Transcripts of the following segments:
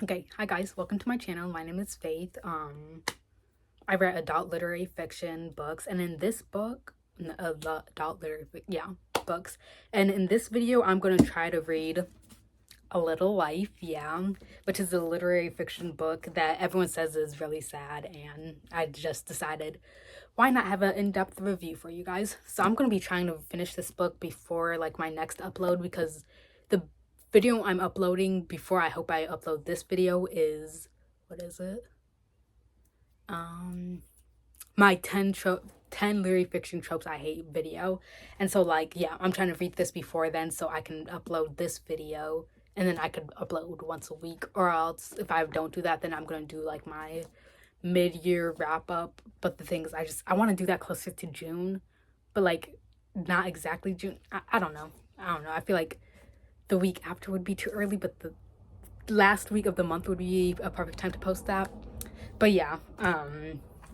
Okay, hi guys, welcome to my channel. My name is Faith. I read adult literary fiction books, and in this book, the adult literary, books. And in this video, I'm going to try to read A Little Life, which is a literary fiction book that everyone says is really sad, and I just decided why not have an in-depth review for you guys. So I'm going to be trying to finish this book before like my next upload, because the video I'm uploading before I hope I upload this video is, what is it? My 10 literary fiction tropes I hate video. And so like, yeah, I'm trying to read this before then so I can upload this video, and then I could upload once a week. Or else if I don't do that, then I'm going to do like my mid-year wrap up. But the thing is, I want to do that closer to June, but like not exactly June. I don't know. I feel like the week after would be too early, but the last week of the month would be a perfect time to post that. But yeah,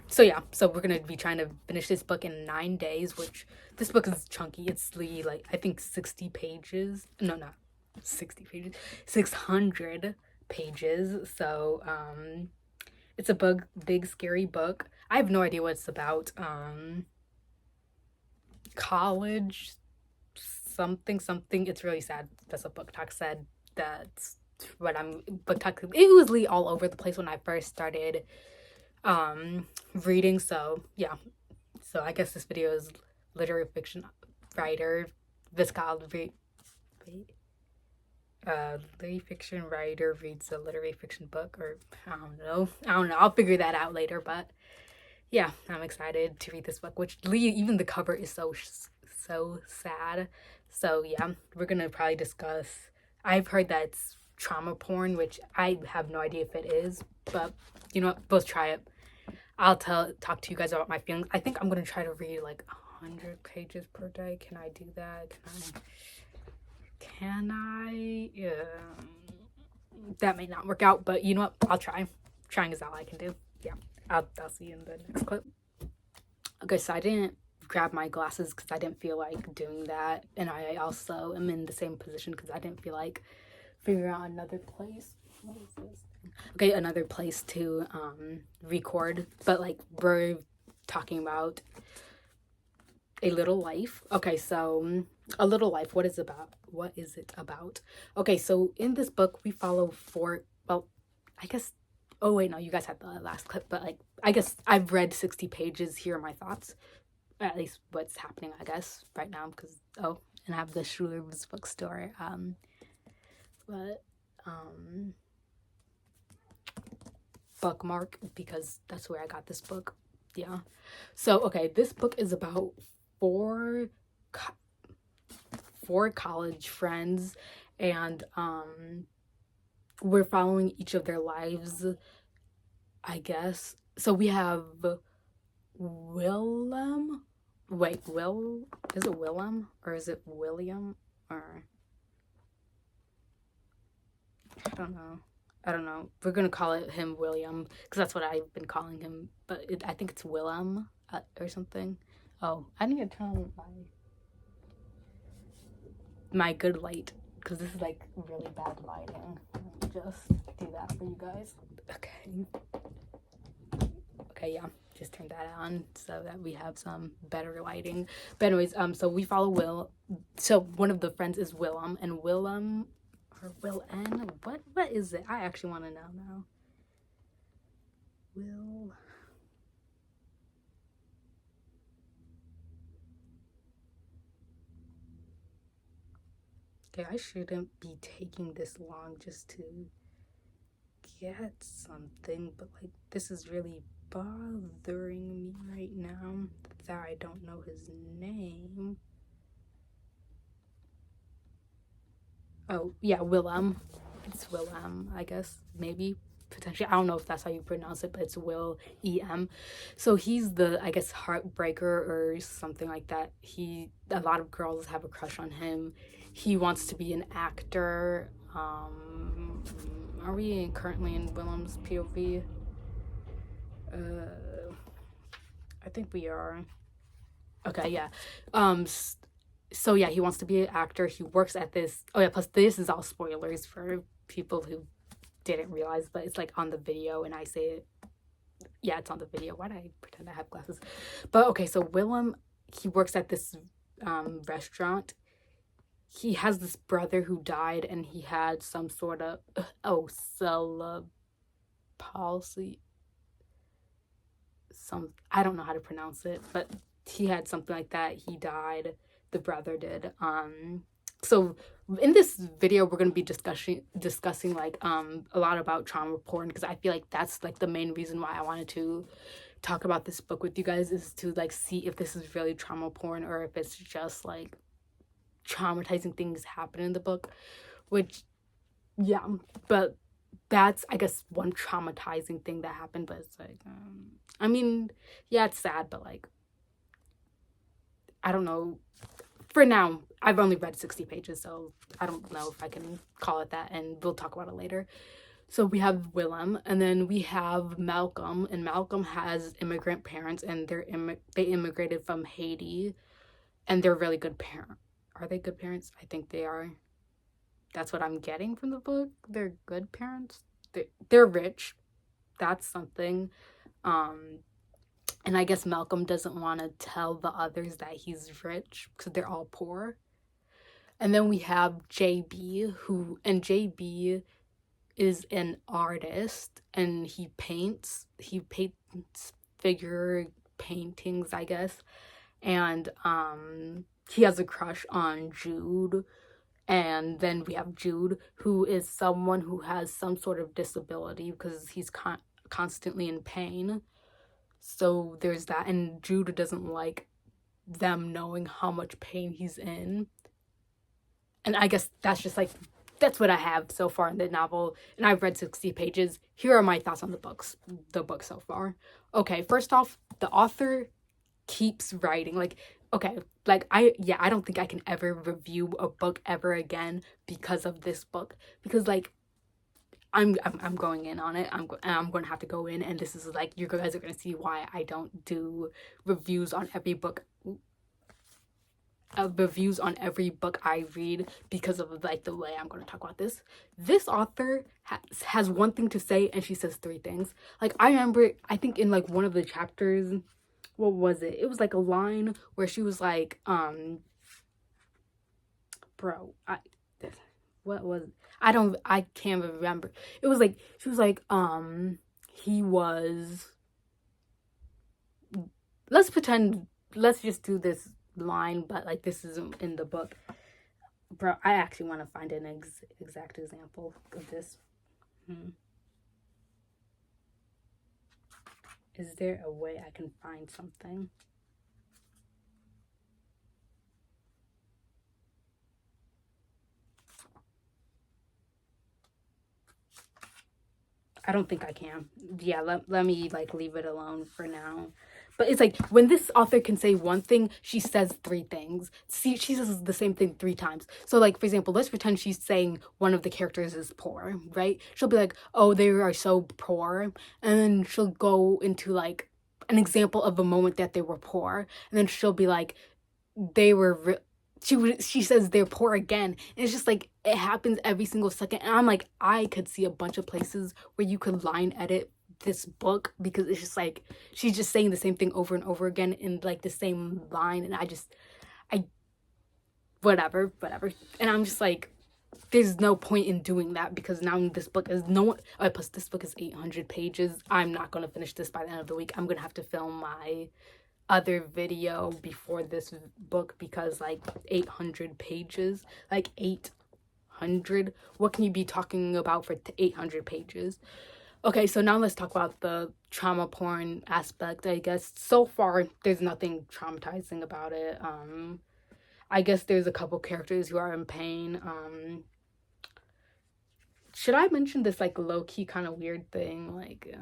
so we're gonna be trying to finish this book in 9 days, which this book is chunky. It's like I think 60 pages. No, not 60 pages, 600 pages. So it's a big scary book. I have no idea what it's about. College something. It's really sad. That's what BookTok said. That's what I'm BookTok. It was all over the place when I first started reading. So yeah. So I guess this video is literary fiction writer Viscal literary fiction writer reads a literary fiction book, or I don't know. I'll figure that out later, but yeah, I'm excited to read this book, which even the cover is so sad. So yeah, we're gonna probably discuss. I've heard that it's trauma porn, which I have no idea if it is, but you know what, let's try it. I'll talk to you guys about my feelings. I think I'm gonna try to read like 100 pages per day. Can I do that? Can I? That may not work out, but you know what? I'll try. Trying is all I can do. Yeah, I'll see you in the next clip. Okay, so I didn't grab my glasses because I didn't feel like doing that, and I also am in the same position because I didn't feel like figuring out another place. What is this? Okay, another place to record, but like we're talking about A Little Life. Okay, so A Little Life, what is it about? Okay, so in this book we follow I guess, oh wait, no, you guys had the last clip, but like I guess I've read 60 pages. Here are my thoughts, at least what's happening I guess right now, because and I have the Schuler's bookstore bookmark, because that's where I got this book. Yeah, so okay, this book is about four college friends, and we're following each of their lives, I guess. So we have Willem. Wait, is it Willem or is it William? Or I don't know. We're gonna call him William because that's what I've been calling him. But I think it's Willem or something. Oh, I need to turn on my good light because this is like really bad lighting. Let me just do that for you guys. Okay, yeah, just turn that on so that we have some better lighting. But anyways, so we follow Will. So one of the friends is Willem, and Willem or Will N. What is it? I actually want to know now. Will. Okay, I shouldn't be taking this long just to get something, but like this is really bothering me right now that I don't know his name. Oh yeah, Willem. It's Willem, I guess, maybe, potentially. I don't know if that's how you pronounce it, but it's Will E.M. So he's the, I guess, heartbreaker or something like that. A lot of girls have a crush on him. He wants to be an actor. Are we currently in Willem's POV? I think we are. Okay, yeah. So yeah, he wants to be an actor. He works at this. Oh yeah, plus this is all spoilers for people who didn't realize, but it's like on the video and I say it. Yeah, it's on the video. Why did I pretend I have glasses? But okay, so Willem, he works at this restaurant. He has this brother who died and he had some sort of cerebral palsy. I don't know how to pronounce it, but he had something like that. He died. The brother did. So in this video we're going to be discussing like a lot about trauma porn, because I feel like that's like the main reason why I wanted to talk about this book with you guys, is to like see if this is really trauma porn or if it's just like traumatizing things happen in the book, which yeah, but that's, I guess, one traumatizing thing that happened. But it's like I mean, yeah, it's sad, but like I don't know, for now I've only read 60 pages, so I don't know if I can call it that, and we'll talk about it later. So we have Willem, and then we have Malcolm, and Malcolm has immigrant parents, and they immigrated from Haiti, and they're really good parents. Are they good parents? I think they are. That's what I'm getting from the book. They're good parents. They're rich. That's something. And I guess Malcolm doesn't want to tell the others that he's rich because they're all poor. And then we have JB, JB is an artist, and he paints figure paintings, I guess. And he has a crush on Jude. And then we have Jude, who is someone who has some sort of disability because he's constantly in pain. So there's that. And Jude doesn't like them knowing how much pain he's in. And I guess that's just like, that's what I have so far in the novel. And I've read 60 pages. Here are my thoughts on the book so far. Okay, first off, the author keeps writing. Like, okay, like I don't think I can ever review a book ever again because of this book, because like I'm going in on it. I'm going to have to go in, and this is like, you guys are going to see why I don't do reviews on every book. Reviews on every book I read, because of like the way I'm going to talk about this. This author has one thing to say and she says three things. Like, I remember, I think in like one of the chapters, what was it? It was like a line where she was like, I can't remember. It was like, she was like, he was, let's just do this line, but like this isn't in the book. Bro, I actually want to find an exact example of this. Is there a way I can find something? I don't think I can. Yeah, let me like leave it alone for now. But it's like, when this author can say one thing, she says three things. See, she says the same thing 3 times. So like, for example, let's pretend she's saying one of the characters is poor, right? She'll be like, oh, they are so poor. And then she'll go into like an example of a moment that they were poor. And then she'll be like, they were she says they're poor again, and it's just like, it happens every single second. And I'm like, I could see a bunch of places where you could line edit this book, because it's just like, she's just saying the same thing over and over again in like the same line, and I whatever. And I'm just like, there's no point in doing that, because now this book is plus this book is 800 pages. I'm not going to finish this by the end of the week. I'm going to have to film my other video before this book, because like 800 pages, like 800, what can you be talking about for 800 pages? Okay, so now let's talk about the trauma porn aspect. I guess so far there's nothing traumatizing about it. I guess there's a couple characters who are in pain. Should I mention this like low-key kind of weird thing? Like,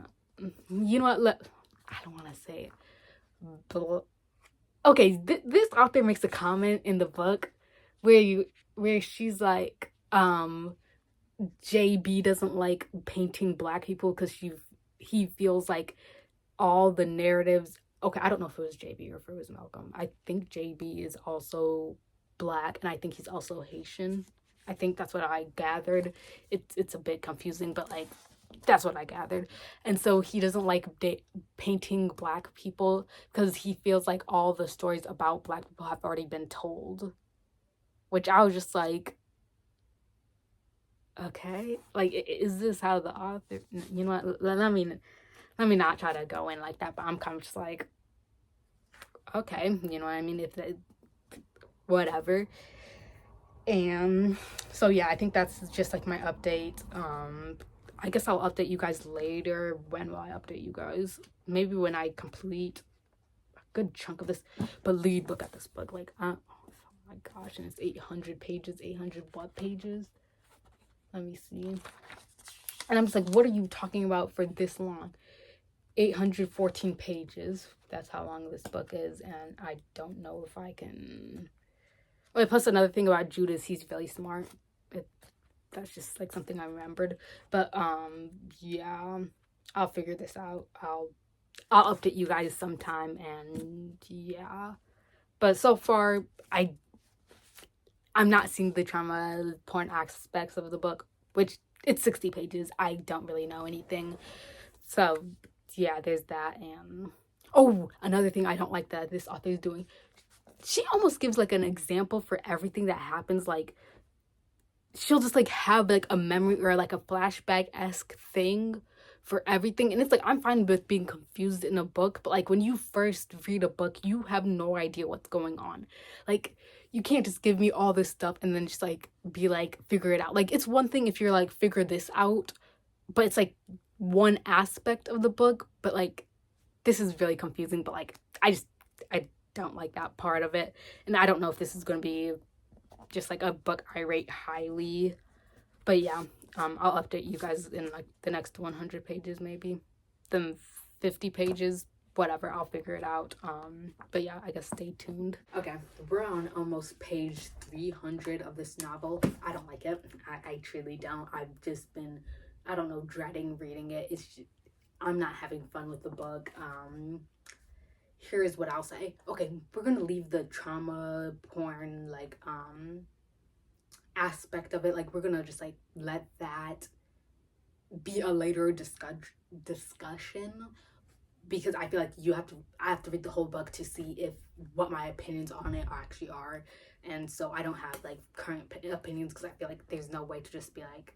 you know what, I don't want to say it. Okay, this author makes a comment in the book where she's like, JB doesn't like painting black people because he feels like all the narratives. Okay, I don't know if it was JB or if it was Malcolm. I think JB is also black, and I think he's also Haitian. I think that's what I gathered. It's a bit confusing, but like that's what I gathered. And so he doesn't like painting black people because he feels like all the stories about black people have already been told. Which I was just like, okay, like is this how the author? You know what? Let me not try to go in like that. But I'm kind of just like, okay, you know what I mean? If they, whatever. And so yeah, I think that's just like my update. I guess I'll update you guys later. When will I update you guys? Maybe when I complete a good chunk of this. But Lead, look at this book. Like, oh my gosh, and it's 800 pages. 800 what pages? Let me see. And I'm just like, what are you talking about for this long? 814 pages. That's how long this book is. And I don't know if I can... Wait, plus another thing about Jude is he's really smart. That's just like something I remembered. But yeah, I'll figure this out. I'll update you guys sometime, and yeah. But so far, I'm not seeing the trauma porn aspects of the book, which it's 60 pages. I don't really know anything. So yeah, there's that. And oh, another thing I don't like that this author is doing, she almost gives like an example for everything that happens. Like she'll just like have like a memory or like a flashback-esque thing for everything. And it's like, I'm fine with being confused in a book, but like when you first read a book, you have no idea what's going on. Like you can't just give me all this stuff and then just like be like, figure it out. Like it's one thing if you're like, figure this out, but it's like one aspect of the book. But like this is really confusing. But like I don't like that part of it. And I don't know if this is going to be just like a book I rate highly. But yeah, I'll update you guys in like the next 100 pages, maybe then 50 pages, whatever. I'll figure it out. But yeah, I guess stay tuned. Okay, we're on almost page 300 of this novel. I don't like it. I truly don't. I've just been, I don't know, dreading reading it. It's just, I'm not having fun with the book. Here's what I'll say. Okay, we're gonna leave the trauma porn like aspect of it. Like we're gonna just like let that be a later discussion, because I feel like I have to read the whole book to see if what my opinions on it actually are. And so I don't have like current opinions because I feel like there's no way to just be like,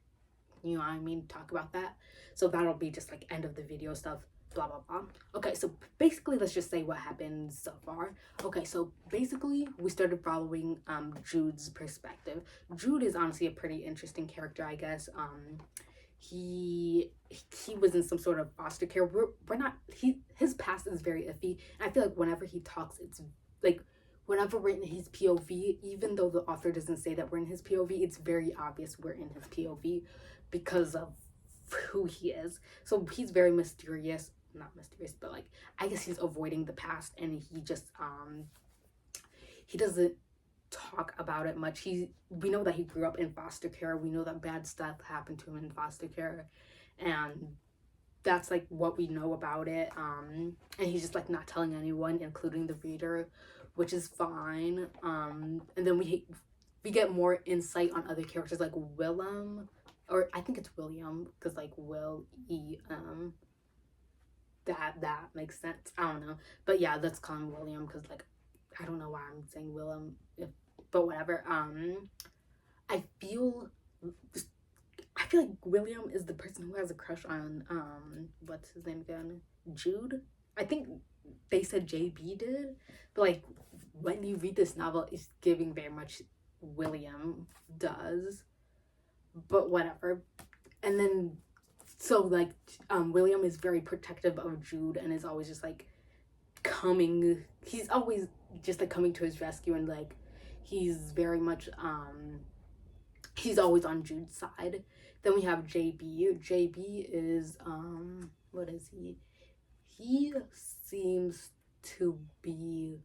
you know what I mean, talk about that. So that'll be just like end of the video stuff, blah blah blah. Okay, so basically let's just say what happened so far. Okay, so basically we started following Jude's perspective. Jude is honestly a pretty interesting character, I guess. He was in some sort of foster care. We're not, his past is very iffy, and I feel like whenever he talks, it's like whenever we're in his POV, even though the author doesn't say that we're in his POV, it's very obvious we're in his POV because of who he is. So he's very mysterious, not mysterious, but like I guess he's avoiding the past, and he just he doesn't talk about it much. We know that he grew up in foster care. We know that bad stuff happened to him in foster care, and that's like what we know about it. And he's just like not telling anyone, including the reader, which is fine. And then we get more insight on other characters like Willem, or I think it's William, because like that makes sense. I don't know, but yeah, let's call him William because like I don't know why I'm saying Willem, but whatever. I feel like William is the person who has a crush on what's his name again? Jude. I think they said JB did, but like when you read this novel, it's giving very much William does, but whatever. And then so like William is very protective of Jude and is always just like he's always just like coming to his rescue, and like he's very much he's always on Jude's side. Then we have JB is what is he? He seems to be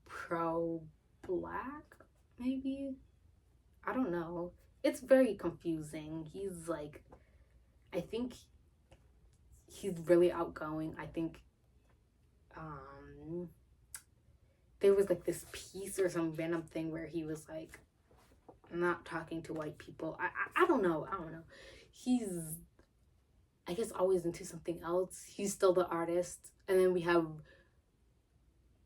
pro black, maybe. I don't know. It's very confusing. He's like, I think he's really outgoing. I think there was like this piece or some random thing where he was like, not talking to white people. I don't know. He's, I guess, always into something else. He's still the artist. And then we have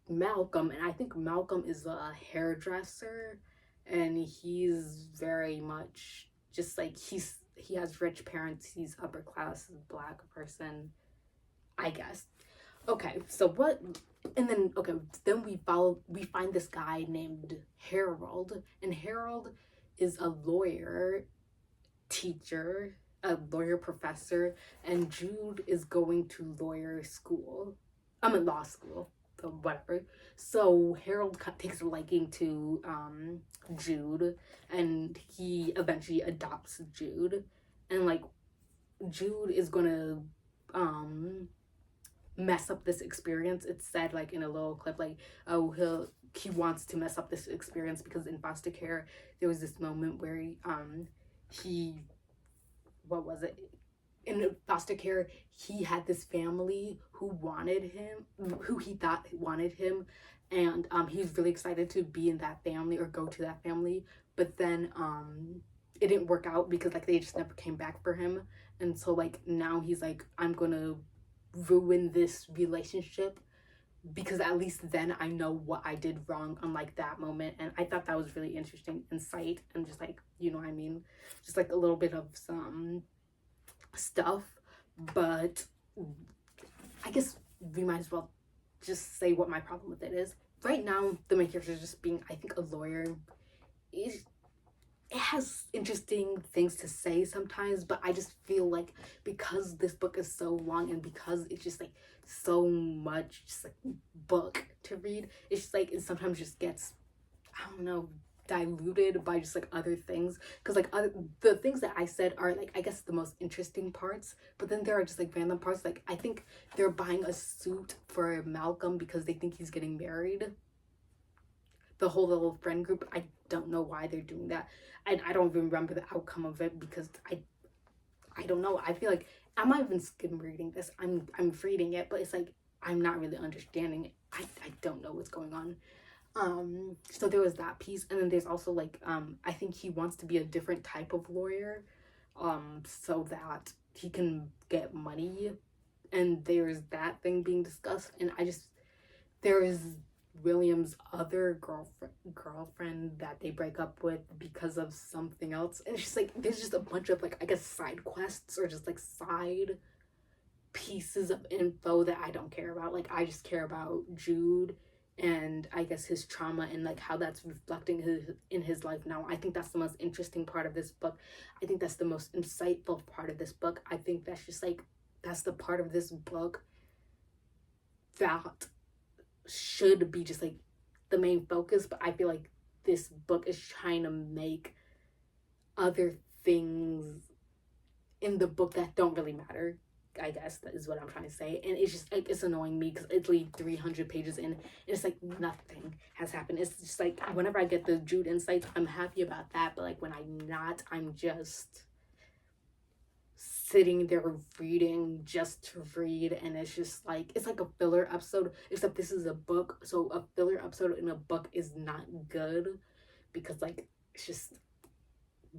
Malcolm, and I think Malcolm is a hairdresser, and he's very much just like he has rich parents, he's upper class black person, I guess. Okay, so what, and then okay, then we find this guy named Harold, and Harold is a lawyer teacher, a lawyer professor, and Jude is going to lawyer school. I'm in law school, so whatever. So Harold takes a liking to Jude, and he eventually adopts Jude, and like Jude is gonna mess up this experience. It's said like in a little clip, like, oh, he wants to mess up this experience because in foster care there was this moment where he what was it, in foster care he had this family who wanted him, who he thought wanted him, and he was really excited to be in that family or go to that family, but then it didn't work out because like they just never came back for him. And so like now he's like, I'm gonna ruin this relationship because at least then I know what I did wrong, unlike that moment. And I thought that was really interesting insight, and just like, you know what I mean, just like a little bit of some stuff. But I guess we might as well just say what my problem with it is. Right now the main character is just being, I think, a lawyer. It has interesting things to say sometimes, but I just feel like because this book is so long and because it's just like so much just like book to read, it's just like it sometimes just gets, I don't know, diluted by just like other things, because like the things that I said are like, I guess, the most interesting parts, but then there are just like random parts. Like I think they're buying a suit for Malcolm because they think he's getting married, the whole little friend group. I don't know why they're doing that. I don't even remember the outcome of it because I don't know. I feel like I'm not even skim reading this. I'm reading it, but it's like I'm not really understanding it. I don't know what's going on. So there was that piece, and then there's also like I think he wants to be a different type of lawyer so that he can get money, and there's that thing being discussed. And there is William's other girlfriend that they break up with because of something else, and it's just like there's just a bunch of like, I guess, side quests or just like side pieces of info that I don't care about. Like I just care about Jude and I guess his trauma and like how that's reflecting in his life now. I think that's the most interesting part of this book. I think that's the most insightful part of this book. I think that's just like, that's the part of this book that should be just like the main focus, but I feel like this book is trying to make other things in the book that don't really matter. I guess that is what I'm trying to say, and it's just like, it's annoying me because it's like 300 pages in, and it's like nothing has happened. It's just like whenever I get the Jude insights, I'm happy about that, but like when I'm not, I'm just sitting there reading just to read, and it's just like, it's like a filler episode, except this is a book, so a filler episode in a book is not good because like it's just,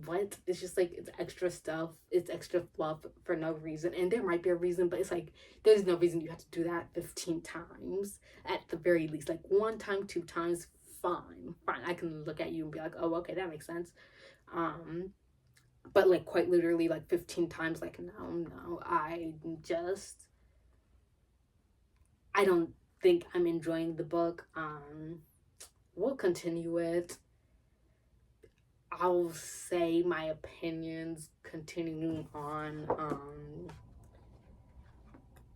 what, it's just like, it's extra stuff, it's extra fluff for no reason. And there might be a reason, but it's like there's no reason you have to do that 15 times at the very least. Like 1 time, 2 times, fine, I can look at you and be like, oh, okay, that makes sense. But like quite literally like 15 times, like no, I don't think I'm enjoying the book. We'll continue it. I'll say my opinions continuing on.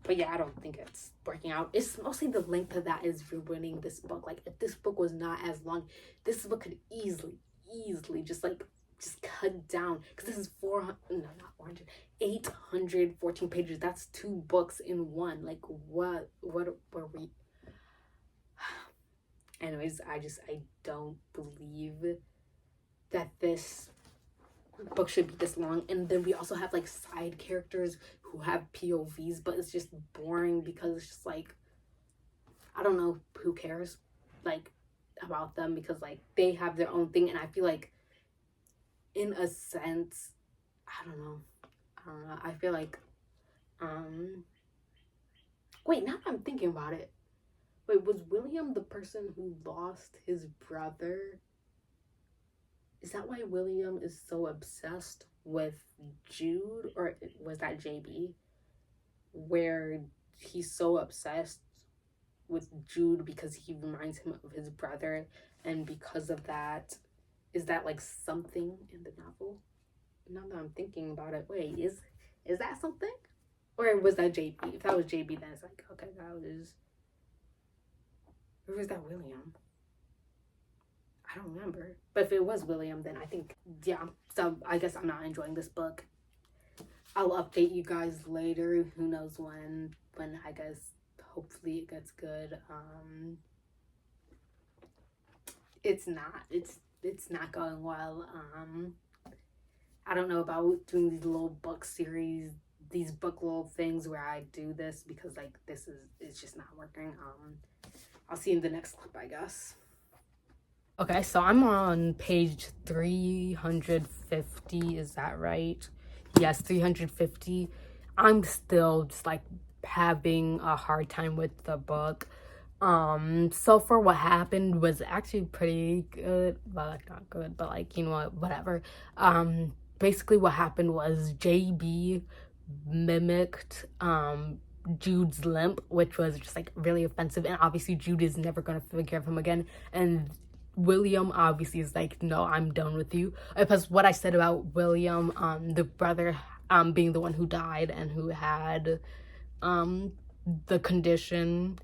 But yeah, I don't think it's working out. It's mostly the length of that is ruining this book. Like if this book was not as long, this book could easily just cut down, because this is 814 pages. That's 2 books in one. Like what were we? Anyways, I don't believe that this book should be this long. And then we also have like side characters who have POVs, but it's just boring because it's just like, I don't know, who cares like about them, because like they have their own thing. And I feel like in a sense, I don't know. I feel like, wait, now that I'm thinking about it, wait, was William the person who lost his brother? Is that why William is so obsessed with Jude? Or was that JB? Where he's so obsessed with Jude because he reminds him of his brother, and because of that, is that like something in the novel? Now that I'm thinking about it, wait, is that something? Or was that JB? If that was JB, then it's like, okay, that was... Or was that William? I don't remember. But if it was William, then I think, yeah. So I guess I'm not enjoying this book. I'll update you guys later. Who knows when I guess hopefully it gets good. It's not going well. I don't know about doing these little book series, these book little things where I do this, because like it's just not working. I'll see you in the next clip, I guess. Okay, so I'm on page 350, is that right? Yes, 350. I'm still just like having a hard time with the book. So for what happened was actually pretty good. Well, like not good, but like, you know what, whatever. Basically what happened was JB mimicked Jude's limp, which was just like really offensive, and obviously Jude is never gonna forgive him again, and William obviously is like, no, I'm done with you. Because what I said about William, the brother, being the one who died and who had the condition,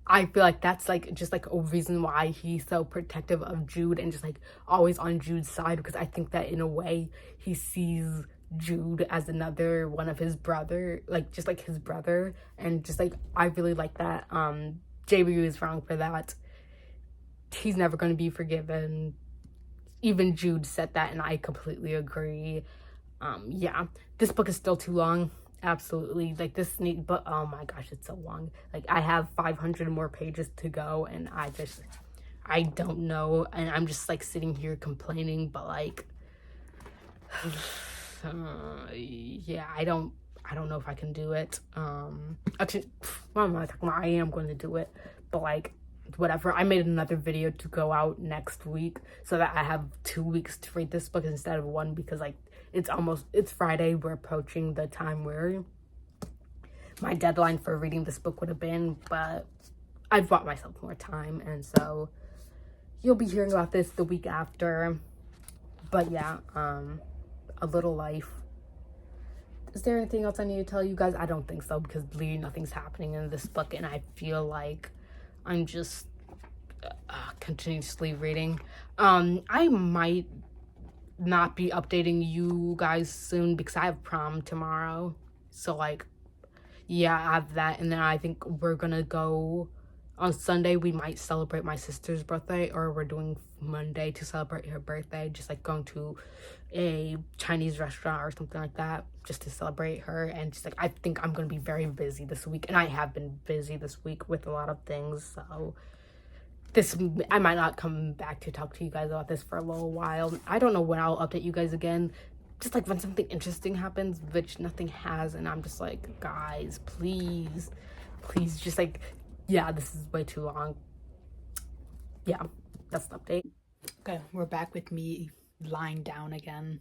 I feel like that's like just like a reason why he's so protective of Jude and just like always on Jude's side, because I think that in a way he sees Jude as another one of his brother, like just like his brother, and just like I really like that. JB is wrong for that. He's never going to be forgiven. Even Jude said that, and I completely agree. Yeah, this book is still too long. Absolutely. Like this but oh my gosh, it's so long. Like I have 500 more pages to go, and I don't know, and I'm just like sitting here complaining, but like yeah, I don't know if I can do it. Actually, what am I talking about? I am going to do it, but like whatever. I made another video to go out next week so that I have 2 weeks to read this book instead of one, because like it's Friday. We're approaching the time where my deadline for reading this book would have been, but I've bought myself more time, and so you'll be hearing about this the week after. But yeah, A Little Life. Is there anything else I need to tell you guys? I don't think so, because literally nothing's happening in this book, and I feel like I'm just continuously reading. I might not be updating you guys soon because I have prom tomorrow. So like, yeah, I have that, and then I think we're gonna go on Sunday. We might celebrate my sister's birthday, or we're doing Monday to celebrate her birthday, just like going to a Chinese restaurant or something like that, just to celebrate her. And just like, I think I'm gonna be very busy this week, and I have been busy this week with a lot of things, so I might not come back to talk to you guys about this for a little while. I don't know when I'll update you guys again, just like when something interesting happens, which nothing has, and I'm just like, guys, please just like, yeah, this is way too long. Yeah, that's the update. Okay, we're back with me lying down again.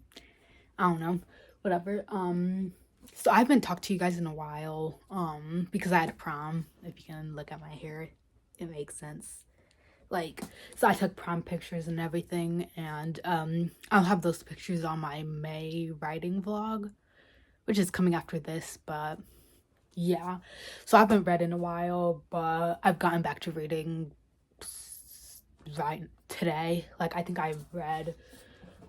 I don't know, whatever. So I haven't talked to you guys in a while, because I had a prom. If you can look at my hair, it makes sense. Like, so I took prom pictures and everything, and I'll have those pictures on my May writing vlog, which is coming after this. But yeah, so I haven't read in a while, but I've gotten back to reading right today. Like, I think I read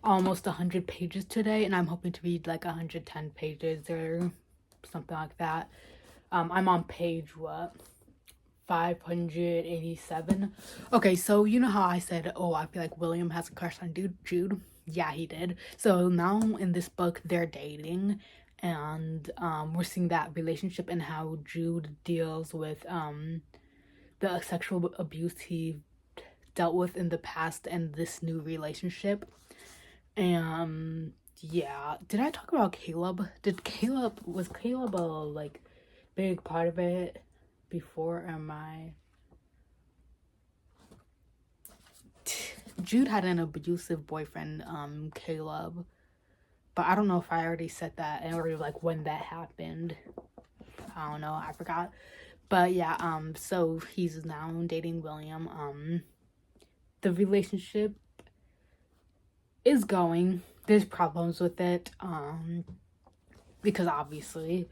almost 100 pages today, and I'm hoping to read like 110 pages or something like that. I'm on page, what, 587. Okay, so you know how I said, oh, I feel like William has a crush on Jude? Yeah, he did. So now in this book, they're dating, and we're seeing that relationship and how Jude deals with the sexual abuse he dealt with in the past and this new relationship. And yeah, did I talk about Caleb? Was Caleb a like big part of it before? Am I? Jude had an abusive boyfriend, Caleb, but I don't know if I already said that or like when that happened. I don't know, I forgot. But yeah, so he's now dating William. The relationship is going. There's problems with it, because obviously.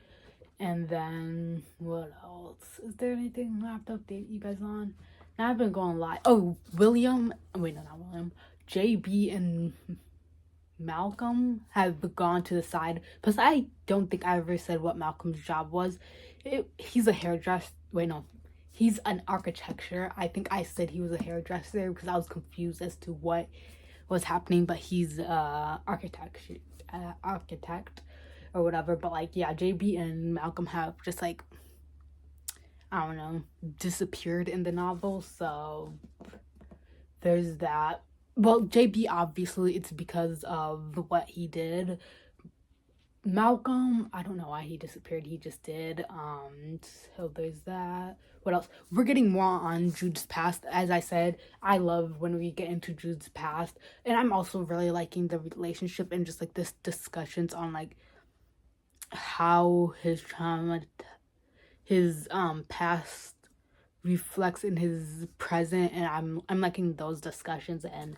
And then what else? Is there anything I have to update you guys on? Now I've been going live. Oh, William. Wait, no, not William. JB and Malcolm have gone to the side. Because I don't think I ever said what Malcolm's job was. He's a hairdresser. Wait, no. He's an architecture. I think I said he was a hairdresser because I was confused as to what was happening. But he's architect or whatever. But like, yeah, JB and Malcolm have just like, I don't know, disappeared in the novel. So there's that. Well, JB, obviously, it's because of what he did. Malcolm, I don't know why he disappeared. He just did. So there's that. What else? We're getting more on Jude's past. As I said, I love when we get into Jude's past. And I'm also really liking the relationship and just like this discussions on like how his trauma, his past reflects in his present, and I'm liking those discussions, and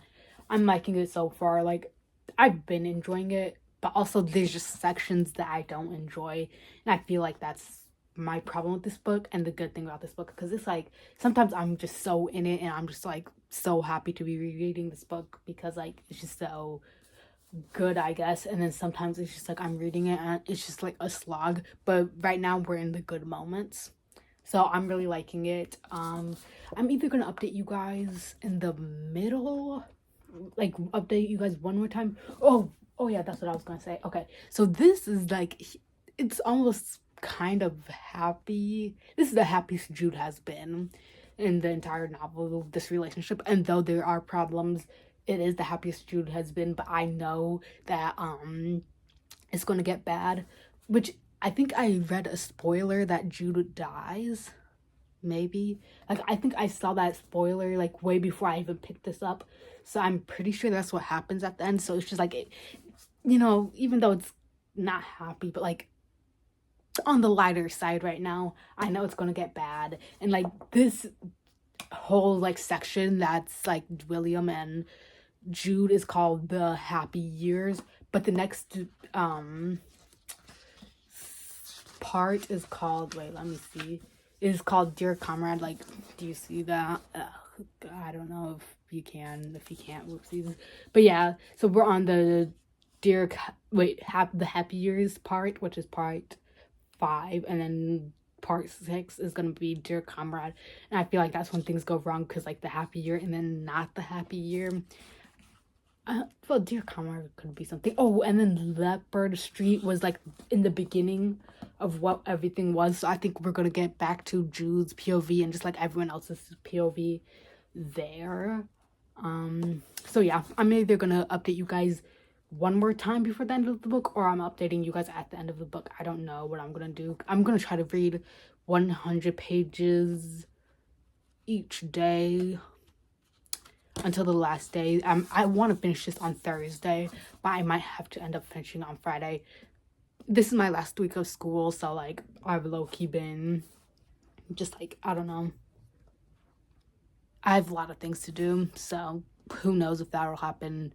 I'm liking it so far. Like, I've been enjoying it, but also there's just sections that I don't enjoy, and I feel like that's my problem with this book and the good thing about this book, because it's like sometimes I'm just so in it and I'm just like so happy to be rereading this book because like it's just so good, I guess. And then sometimes it's just like I'm reading it and it's just like a slog, but right now we're in the good moments. So I'm really liking it. I'm either gonna update you guys in the middle, like update you guys one more time. Oh yeah, that's what I was gonna say. Okay, so this is like, it's almost kind of happy. This is the happiest Jude has been in the entire novel, this relationship. And though there are problems, it is the happiest Jude has been. But I know that it's gonna get bad, which I think I read a spoiler that Jude dies. Maybe. Like, I think I saw that spoiler, like, way before I even picked this up. So I'm pretty sure that's what happens at the end. So it's just, like, even though it's not happy, but, like, on the lighter side right now, I know it's gonna get bad. And, like, this whole, like, section that's, like, William and Jude is called the Happy Years. But the next, part is called, wait, let me see, is called Dear Comrade. Like, do you see that? I don't know if you can. If you can't, whoopsies. But yeah, so we're on the the Happy Years part, which is part 5, and then part 6 is gonna be Dear Comrade. And I feel like that's when things go wrong, because like the happy year and then not the happy year. Well, Dear Comrade could be something. Oh, and then Leopard Street was like in the beginning of what everything was. So I think we're gonna get back to Jude's POV and just like everyone else's POV there. So yeah, I'm either gonna update you guys one more time before the end of the book, or I'm updating you guys at the end of the book. I don't know what I'm gonna do. I'm gonna try to read 100 pages each day until the last day. I want to finish this on Thursday, but I might have to end up finishing on Friday. This is my last week of school, so like I've low-key been just like, I don't know, I have a lot of things to do, so who knows if that'll happen.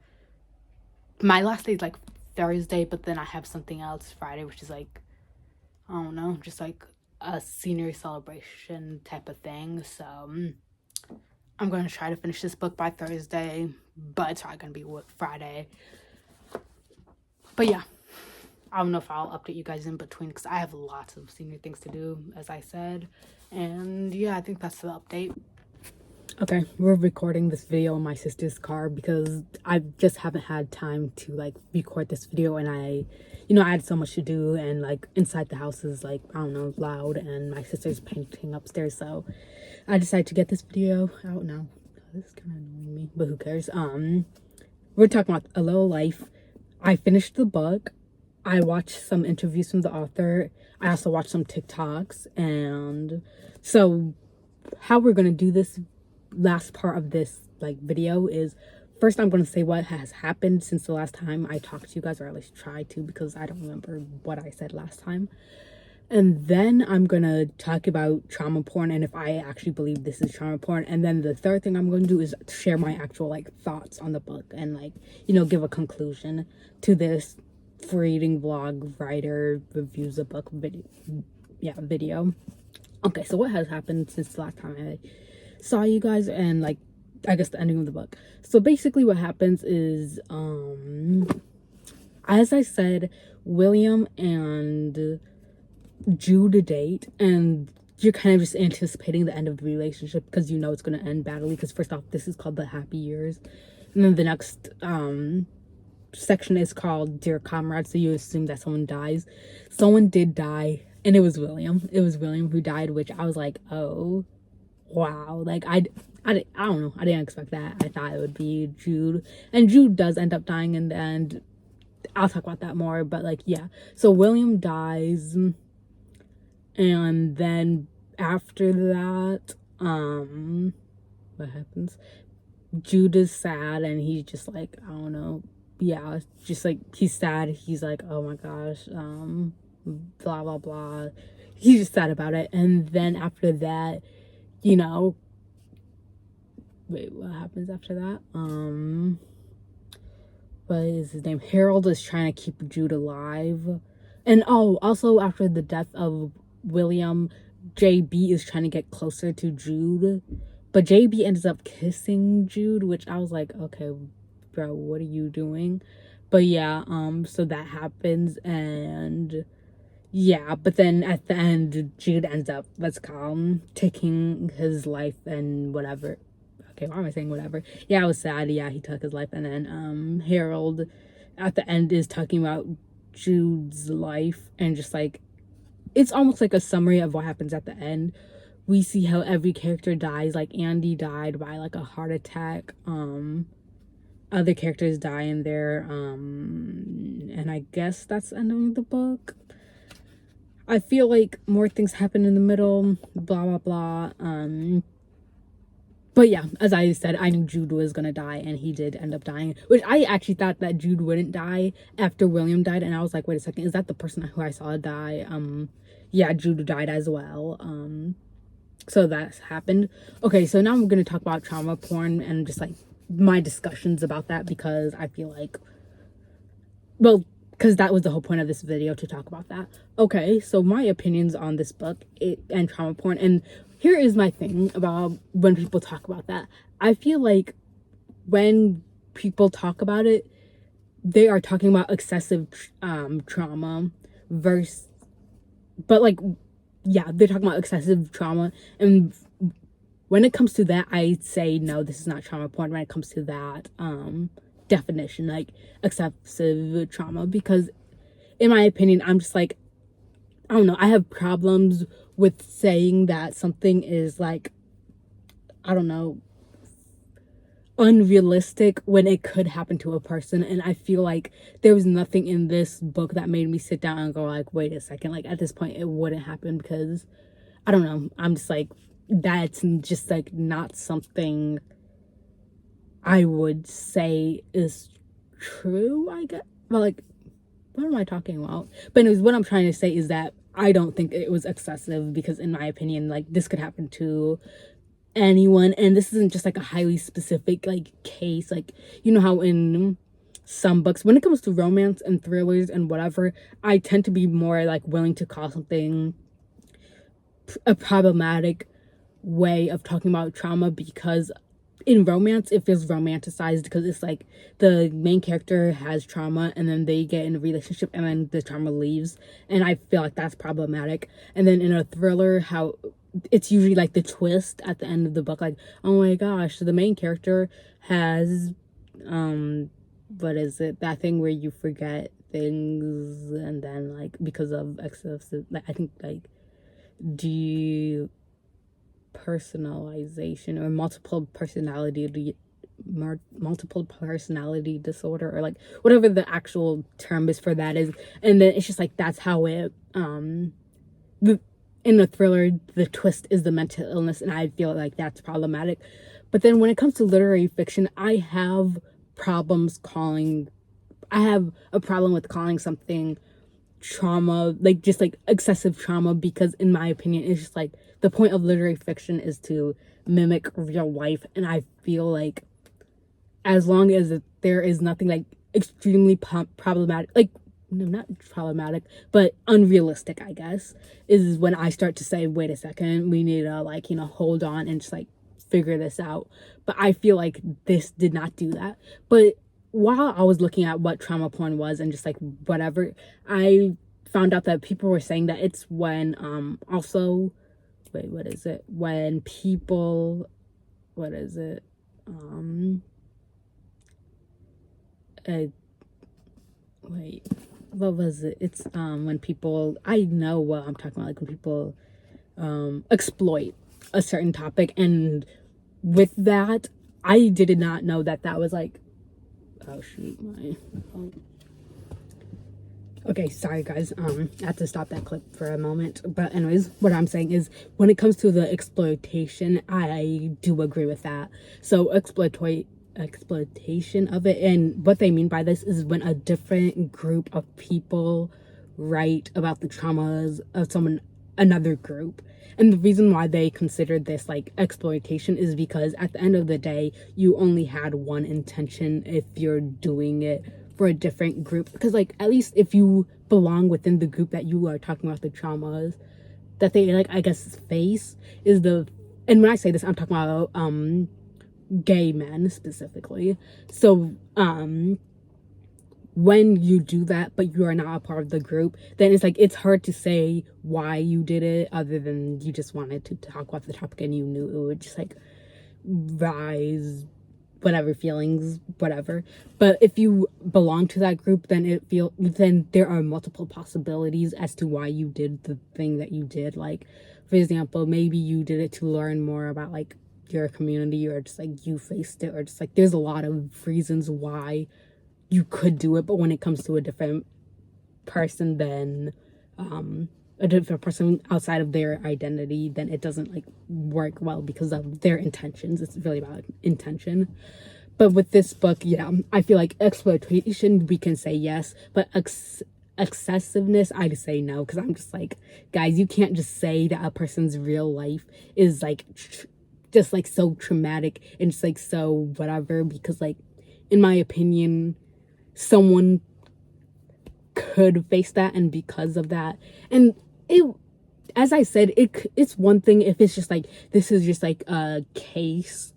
My last day is like Thursday, but then I have something else Friday, which is like, I don't know, just like a senior celebration type of thing. So I'm going to try to finish this book by Thursday, but it's probably going to be Friday. But yeah, I don't know if I'll update you guys in between, because I have lots of senior things to do, as I said. And yeah, I think that's the update. Okay, we're recording this video in my sister's car because I just haven't had time to like record this video, and I had so much to do, and like inside the house is like, I don't know, loud, and my sister's painting upstairs, so I decided to get this video out now. This is kind of annoying me, but who cares? We're we're talking about A Little Life. I finished the book. I watched some interviews from the author. I also watched some TikToks. And so how we're going to do this last part of this like video is, first I'm going to say what has happened since the last time I talked to you guys, or at least try to, because I don't remember what I said last time. And then I'm going to talk about trauma porn and if I actually believe this is trauma porn. And then the third thing I'm going to do is share my actual like thoughts on the book and like, you know, give a conclusion to this free reading vlog writer reviews a book video. Okay, so what has happened since the last time I saw you guys and like, I guess the ending of the book. So basically what happens is, as I said, William and Jude date, and you're kind of just anticipating the end of the relationship because you know it's going to end badly, because first off, this is called The Happy Years, and then the next section is called Dear Comrade, so you assume that someone dies. Someone did die, and it was William. It was William who died, which I was like, oh wow, like I don't know, I didn't expect that. I thought it would be Jude, and Jude does end up dying in the end. I'll talk about that more, but like, yeah, so William dies. And then after that, what happens? Jude is sad, and he's just like, I don't know, yeah, just like, he's sad. He's like, oh my gosh, blah, blah, blah. He's just sad about it. And then after that, you know, wait, what happens after that? What is his name? Harold is trying to keep Jude alive. And oh, also after the death of William, JB is trying to get closer to Jude, but JB ends up kissing Jude, which I was like, okay, bro, what are you doing? But yeah, so that happens, and yeah, but then at the end, Jude ends up, let's call him, taking his life and whatever. Okay, why am I saying whatever? Yeah, I was sad. Yeah, he took his life, and then Harold at the end is talking about Jude's life, and just like, it's almost like a summary of what happens at the end. We see how every character dies. Like Andy died by like a heart attack. Other characters die in there. And I guess that's the end of the book. I feel like more things happen in the middle. Blah, blah, blah. But yeah, as I said, I knew Jude was gonna die, and he did end up dying. Which I actually thought that Jude wouldn't die after William died, and I was like, wait a second, is that the person who I saw die? Yeah, Jude died as well. So that's happened. Okay, so now I'm gonna talk about trauma porn and just like my discussions about that, because I feel like, well, because that was the whole point of this video, to talk about that. Okay, so my opinions on this book and trauma porn, and here is my thing about when people talk about that. I feel like when people talk about it, they are talking about excessive trauma versus, but like, yeah, they're talking about excessive trauma. And when it comes to that, I'd say, no, this is not trauma porn when it comes to that definition, like excessive trauma, because in my opinion, I'm just like, I don't know, I have problems with saying that something is like, I don't know, unrealistic when it could happen to a person. And I feel like there was nothing in this book that made me sit down and go like, wait a second, like at this point it wouldn't happen, because I don't know, I'm just like, that's just like not something I would say is true, I guess. Well, like, what am I talking about? But anyways, what I'm trying to say is that I don't think it was excessive, because in my opinion, like, this could happen to anyone, and this isn't just like a highly specific like case. Like, you know how in some books, when it comes to romance and thrillers and whatever, I tend to be more like willing to call something a problematic way of talking about trauma, because in romance it feels romanticized, because it's like the main character has trauma and then they get in a relationship and then the trauma leaves, and I feel like that's problematic. And then in a thriller, how it's usually like the twist at the end of the book, like, oh my gosh, so the main character has what is it, that thing where you forget things, and then like because of excessive, like, I think like depersonalization or multiple multiple personality disorder, or like whatever the actual term is for that is. And then it's just like that's how it in the thriller, the twist is the mental illness, and I feel like that's problematic. But then when it comes to literary fiction, I have a problem with calling something trauma, like just like excessive trauma, because in my opinion, it's just like the point of literary fiction is to mimic real life, and I feel like as long as there is nothing like extremely problematic, like no, not problematic, but unrealistic, I guess, is when I start to say, wait a second, we need to like, hold on and just like figure this out. But I feel like this did not do that. But while I was looking at what trauma porn was and just like whatever, I found out that people were saying that it's when also wait, what is it? When people, what is it? Wait, what was it? It's when people, I know what I'm talking about, like when people exploit a certain topic. And with that, I did not know that that was like, oh shoot, my phone. Okay, sorry guys, I have to stop that clip for a moment. But anyways, what I'm saying is when it comes to the exploitation, I do agree with that. So exploitation of it, and what they mean by this is when a different group of people write about the traumas of another group. And the reason why they considered this like exploitation is because at the end of the day, you only had one intention if you're doing it for a different group. Because like at least if you belong within the group that you are talking about the traumas that they like, I guess face is the, and when I say this, I'm talking about gay men specifically. So when you do that but you are not a part of the group, then it's like it's hard to say why you did it other than you just wanted to talk about the topic and you knew it would just like rise whatever feelings, whatever. But if you belong to that group, then then there are multiple possibilities as to why you did the thing that you did. Like for example, maybe you did it to learn more about like your community, or just like you faced it, or just like there's a lot of reasons why you could do it. But when it comes to a different person, then a different person outside of their identity, then it doesn't like work well because of their intentions. It's really about intention. But with this book, yeah, I feel like exploitation, we can say yes, but excessiveness, I'd say no, because I'm just like, guys, you can't just say that a person's real life is like just like so traumatic and just like so whatever, because like in my opinion, someone could face that, and because of that, and it, as I said, it's one thing if it's just like this is just like a case,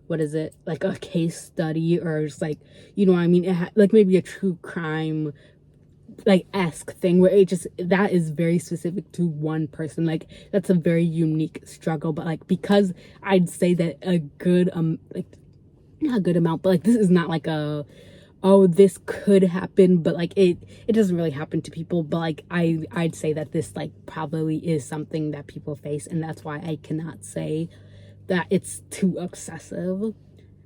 what is it, like a case study, or just like, you know what I mean, like maybe a true crime like esque thing where it just, that is very specific to one person, like that's a very unique struggle. But like because I'd say that a good like not a good amount, but like this is not like a, oh, this could happen, but like it doesn't really happen to people. But like I'd say that this like probably is something that people face, and that's why I cannot say that it's too excessive.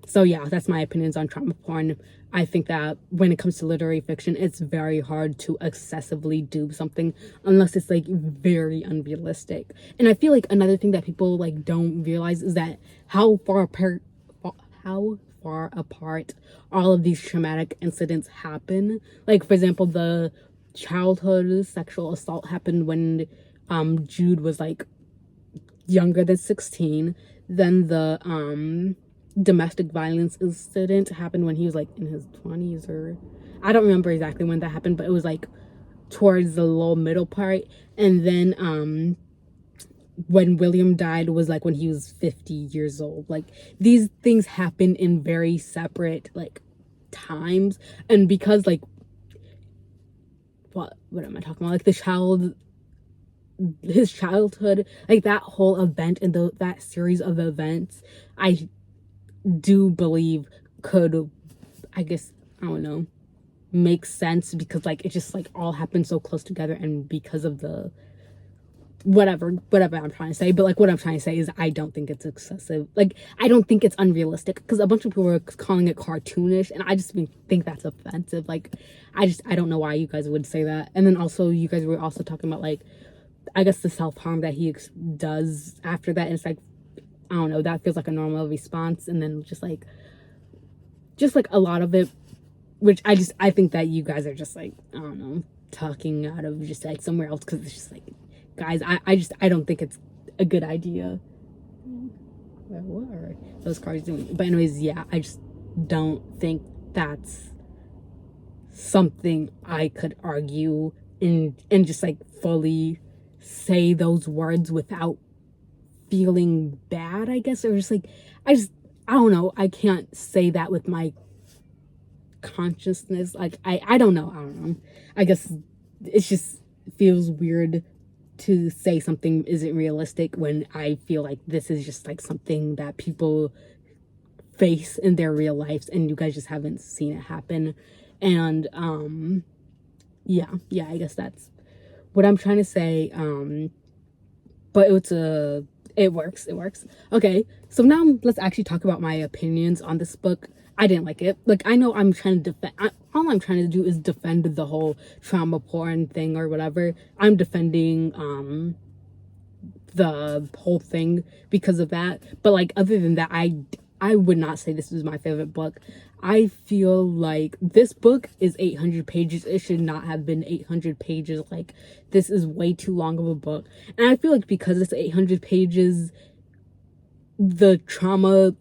So yeah, that's my opinions on trauma porn. I think that when it comes to literary fiction, it's very hard to excessively do something unless it's like very unrealistic. And I feel like another thing that people like don't realize is that how far apart all of these traumatic incidents happen. Like for example, the childhood sexual assault happened when Jude was like younger than 16. Then the domestic violence incident happened when he was like in his 20s, or I don't remember exactly when that happened, but it was like towards the low middle part. And then when William died was like when he was 50 years old. Like these things happen in very separate like times, and because like what am I talking about, like his childhood, like that whole event and that series of events, I do believe could, I guess, I don't know, make sense, because like it just like all happened so close together, and because of the whatever I'm trying to say. But like what I'm trying to say is I don't think it's excessive. Like I don't think it's unrealistic, because a bunch of people are calling it cartoonish, and I just think that's offensive. Like I don't know why you guys would say that. And then also you guys were also talking about like, I guess, the self-harm that he does after that, and it's like, I don't know, that feels like a normal response. And then just like a lot of it, which I think that you guys are just like, I don't know, talking out of just like somewhere else, because it's just like, guys, I don't think it's a good idea. What are those cars doing? But anyways, yeah, I just don't think that's something I could argue and just like fully say those words without feeling bad, I guess. Or just like, I don't know, I can't say that with my consciousness. Like I don't know, I guess it just feels weird to say something isn't realistic when I feel like this is just like something that people face in their real lives, and you guys just haven't seen it happen. And yeah, I guess that's what I'm trying to say. But it works. Okay, so now let's actually talk about my opinions on this book. I didn't like it. Like, I know I'm trying to all I'm trying to do is defend the whole trauma porn thing or whatever. I'm defending the whole thing because of that. But like, other than that, I would not say this is my favorite book. I feel like this book is 800 pages. It should not have been 800 pages. Like, this is way too long of a book. And I feel like because it's 800 pages, the trauma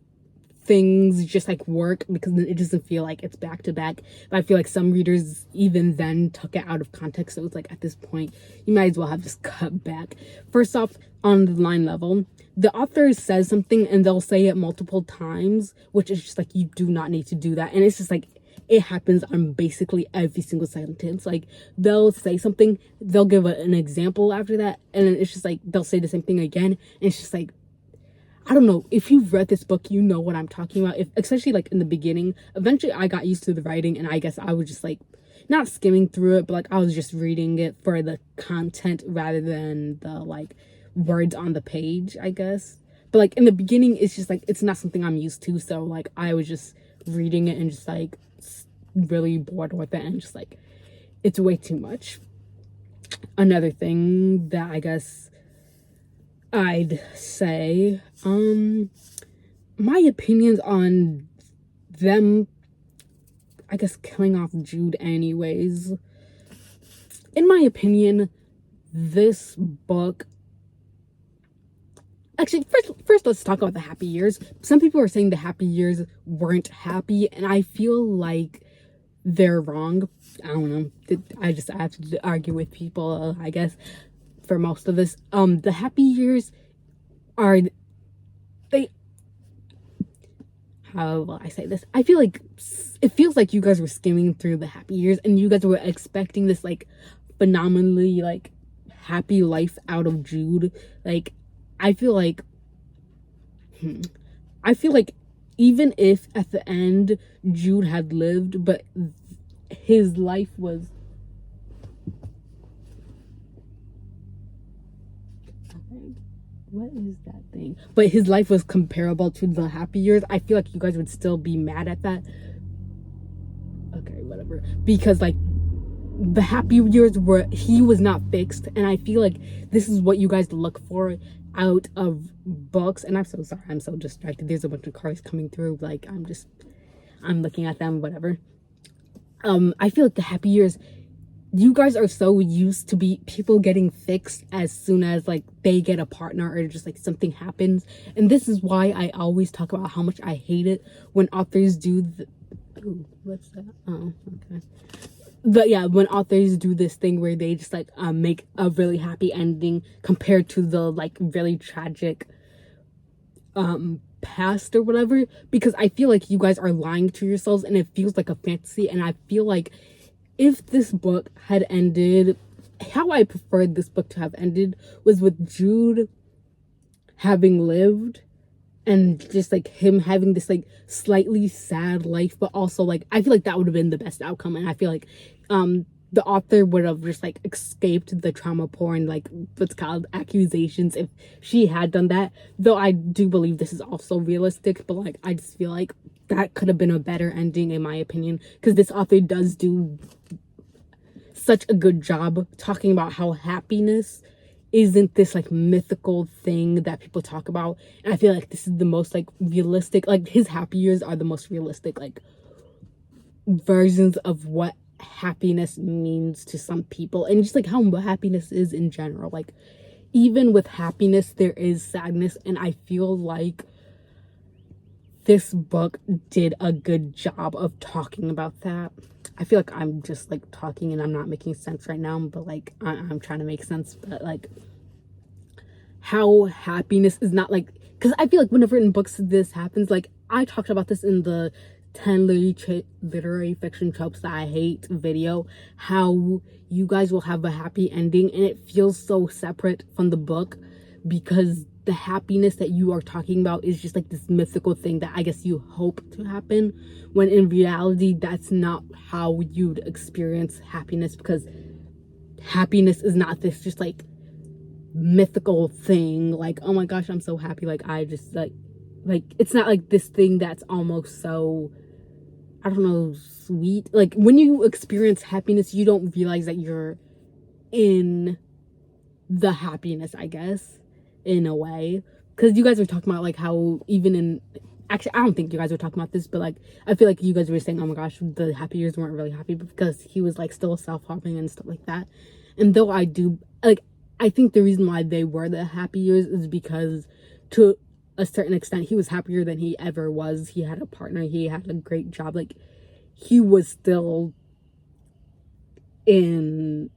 things just like work, because it doesn't feel like it's back to back. But I feel like some readers even then took it out of context, so it's like, at this point you might as well have just cut back. First off, on the line level, the author says something and they'll say it multiple times, which is just like, you do not need to do that. And it's just like, it happens on basically every single sentence. Like, they'll say something, they'll give an example after that, and then it's just like they'll say the same thing again, and it's just like, I don't know, if you've read this book, you know what I'm talking about. If, especially like in the beginning, eventually I got used to the writing, and I guess I was just like, not skimming through it, but like I was just reading it for the content rather than the like words on the page, I guess. But like in the beginning, it's just like, it's not something I'm used to, so like I was just reading it and just like really bored with it, and just like, it's way too much. Another thing that I guess I'd say, my opinions on them, I guess, killing off Jude anyways. In my opinion, this book, actually, first let's talk about the happy years. Some people are saying the happy years weren't happy, and I feel like they're wrong. I don't know, I have to argue with people, I guess, for most of this. The happy years are, how will I say this? I feel like it feels like you guys were skimming through the happy years, and you guys were expecting this like phenomenally like happy life out of Jude. Like, I feel like even if at the end Jude had lived, but his life was, what is that thing? But his life was comparable to the happy years, I feel like you guys would still be mad at that. Okay, whatever. Because like, the happy years were, he was not fixed, and I feel like this is what you guys look for out of books. And I'm so sorry, I'm so distracted. There's a bunch of cars coming through. Like, I'm looking at them, whatever. I feel like the happy years, you guys are so used to people getting fixed as soon as like they get a partner or just like something happens. And this is why I always talk about how much I hate it when authors do ooh, what's that? Oh, okay. But yeah, when authors do this thing where they just like make a really happy ending compared to the like really tragic past or whatever, because I feel like you guys are lying to yourselves and it feels like a fantasy. And I feel like if this book had ended how I preferred this book to have ended, was with Jude having lived and just like him having this like slightly sad life, but also like I feel like that would have been the best outcome. And I feel like the author would have just like escaped the trauma porn, like what's called accusations, if she had done that. Though I do believe this is also realistic, but like I just feel like that could have been a better ending in my opinion, because this author does do such a good job talking about how happiness isn't this like mythical thing that people talk about. And I feel like this is the most like realistic, like his happy years are the most realistic like versions of what happiness means to some people, and just like how happiness is in general. Like even with happiness there is sadness, and I feel like this book did a good job of talking about that. I feel like I'm just like talking and I'm not making sense right now, but like I'm trying to make sense. But like how happiness is not like, because I feel like whenever in books this happens, like I talked about this in the 10 literary fiction tropes that I hate video, how you guys will have a happy ending and it feels so separate from the book, because the happiness that you are talking about is just like this mythical thing that I guess you hope to happen, when in reality that's not how you'd experience happiness, because happiness is not this just like mythical thing like, oh my gosh, I'm so happy, like I just like it's not like this thing that's almost so, I don't know, sweet. Like when you experience happiness you don't realize that you're in the happiness, I guess, in a way. Because you guys were talking about like how even in, actually I don't think you guys were talking about this, but like I feel like you guys were saying, oh my gosh, the happy years weren't really happy because he was like still self-harming and stuff like that. And though I do like, I think the reason why they were the happy years is because to a certain extent he was happier than he ever was. He had a partner, he had a great job, like he was still in,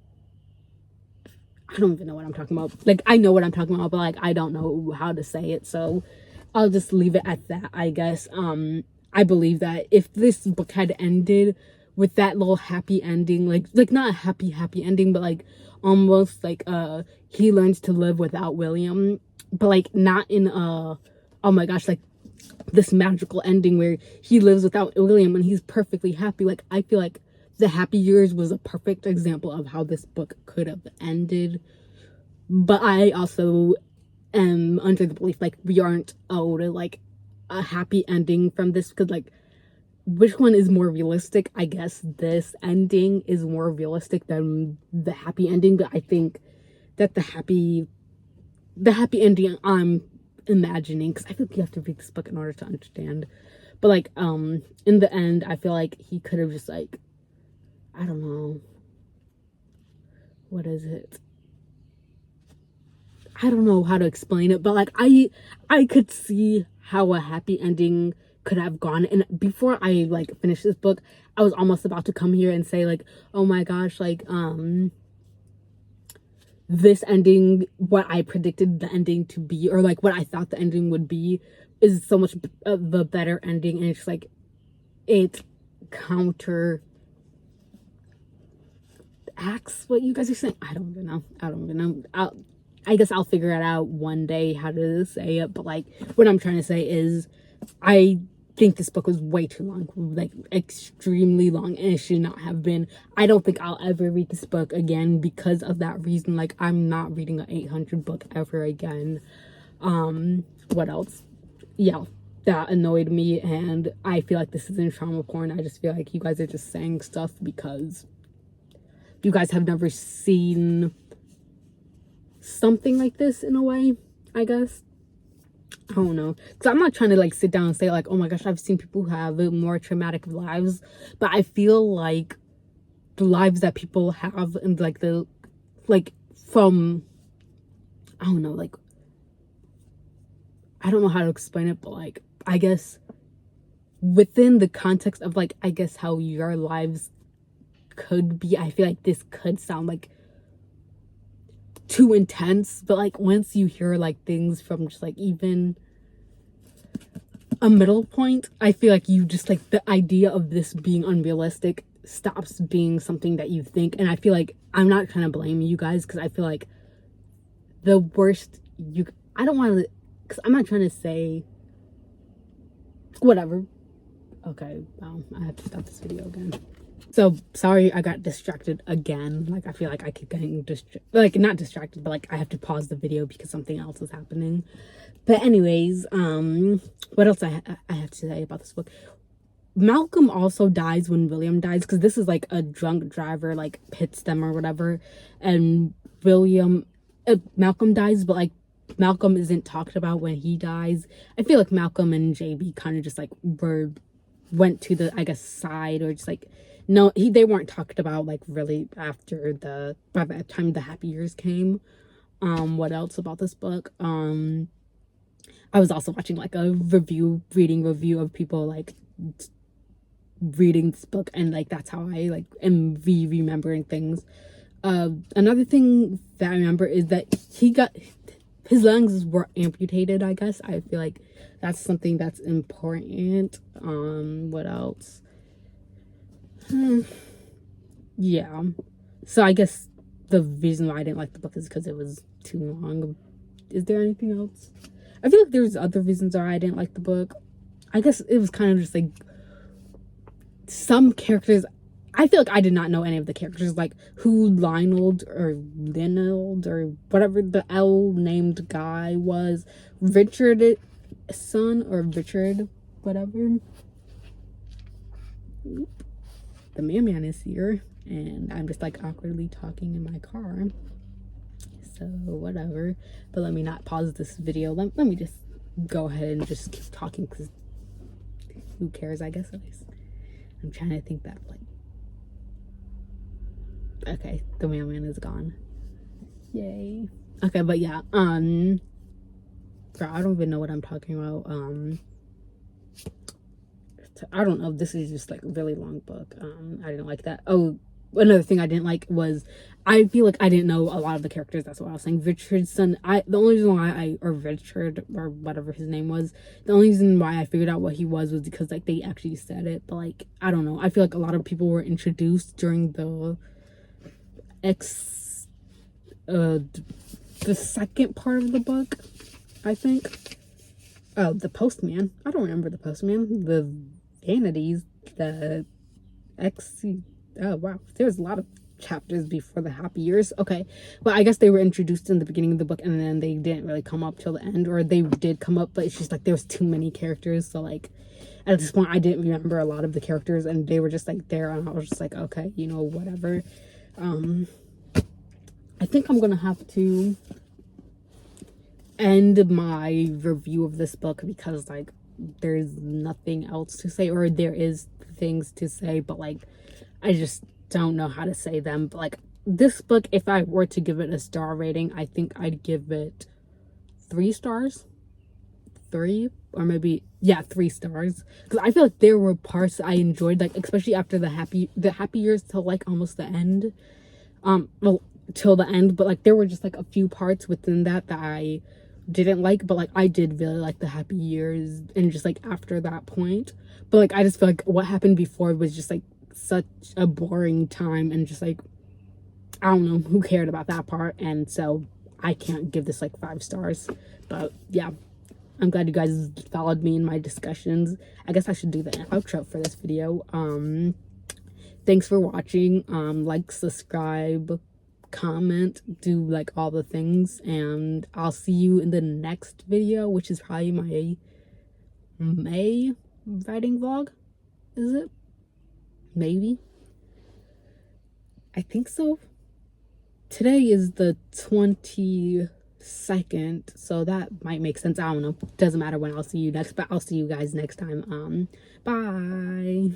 I don't even know what I'm talking about. Like I know what I'm talking about, but like I don't know how to say it, so I'll just leave it at that, I guess. I believe that if this book had ended with that little happy ending, like not a happy ending, but like almost like he learns to live without William, but like not in a, oh my gosh, like this magical ending where he lives without William and he's perfectly happy. Like I feel like The Happy Years was a perfect example of how this book could have ended. But I also am under the belief like we aren't owed like a happy ending from this, because like which one is more realistic? I guess this ending is more realistic than the happy ending, but I think that the happy ending I'm imagining, because I think you have to read this book in order to understand, but like in the end I feel like he could have just like, I don't know, what is it, I don't know how to explain it, but like I could see how a happy ending could have gone. And before I like finished this book, I was almost about to come here and say like, oh my gosh, like this ending, what I predicted the ending to be, or like what I thought the ending would be, is so much of a better ending. And it's just like it counter acts what you guys are saying. I don't even know. I guess I'll figure it out one day how to say it, but like what I'm trying to say is I think this book was way too long, like extremely long, and it should not have been. I don't think I'll ever read this book again because of that reason. Like I'm not reading an 800 book ever again. What else? Yeah, that annoyed me, and I feel like this isn't trauma porn. I just feel like you guys are just saying stuff because you guys have never seen something like this in a way, I guess. I don't know, because I'm not trying to like sit down and say like, oh my gosh, I've seen people who have more traumatic lives, but I feel like the lives that people have and like the, like from, I don't know, like I don't know how to explain it, but like I guess within the context of like, I guess how your lives could be, I feel like this could sound like too intense, but like once you hear like things from just like even a middle point, I feel like you just like the idea of this being unrealistic stops being something that you think. And I feel like I'm not trying to blame you guys, because I feel like the worst I don't want to, because I'm not trying to say whatever. Okay, I have to stop this video again. So sorry I got distracted again. Like I feel like I keep getting like not distracted, but like I have to pause the video because something else is happening. But anyways, what else I have to say about this book? Malcolm also dies when William dies, because this is like a drunk driver like hits them or whatever, and Malcolm dies, but like Malcolm isn't talked about when he dies. I feel like Malcolm and JB kind of just like went to the, I guess, side, or just like no, they weren't talked about like really after by the time the Happy Years came. What else about this book? I was also watching like a reading review of people like reading this book, and like that's how I like am remembering things. Another thing that I remember is that his lungs were amputated, I guess. I feel like that's something that's important. What else? Yeah. So I guess the reason why I didn't like the book is because it was too long. Is there anything else? I feel like there's other reasons why I didn't like the book. I guess it was kind of just like some characters. I feel like I did not know any of the characters, like who Lionel or whatever the L named guy was, Richard's son, or Richard, whatever. Oop. The man is here, and I'm just like awkwardly talking in my car. So whatever. But let me not pause this video. Let me just go ahead and just keep talking, because who cares, I guess. At least I'm trying to think that like, okay, the mailman is gone. Yay. Okay, but yeah, girl, I don't even know what I'm talking about. I don't know, this is just like a really long book. I didn't like that. Oh, another thing I didn't like was, I feel like I didn't know a lot of the characters. That's what I was saying. Richard's son, the only reason why or Richard, or whatever his name was, the only reason why I figured out what he was because like they actually said it. But like, I don't know, I feel like a lot of people were introduced during the second part of the book, I think. Oh, the postman. I don't remember the postman. The vanities. The oh wow, there's a lot of chapters before the Happy Years. Okay, but I guess they were introduced in the beginning of the book, and then they didn't really come up till the end, or they did come up, but it's just like there was too many characters. So like at this point I didn't remember a lot of the characters, and they were just like there, and I was just like, okay, you know, whatever. I think I'm gonna have to end my review of this book, because like there's nothing else to say, or there is things to say, but like I just don't know how to say them. But like this book, if I were to give it a star rating, I think I'd give it 3 stars. 3, or maybe, yeah, 3 stars, because I feel like there were parts I enjoyed, like especially after the happy years till like almost the end, well, till the end. But like there were just like a few parts within that I didn't like, but like I did really like the Happy Years, and just like after that point. But like I just feel like what happened before was just like such a boring time, and just like I don't know who cared about that part, and so I can't give this like 5 stars. But yeah, I'm glad you guys followed me in my discussions. I guess I should do the outro for this video. Thanks for watching. Like, subscribe, comment, do like all the things, and I'll see you in the next video, which is probably my May writing vlog. Is it? Maybe. I think so. Today is the 22nd, so that might make sense. I don't know. Doesn't matter when I'll see you next, but I'll see you guys next time. Bye.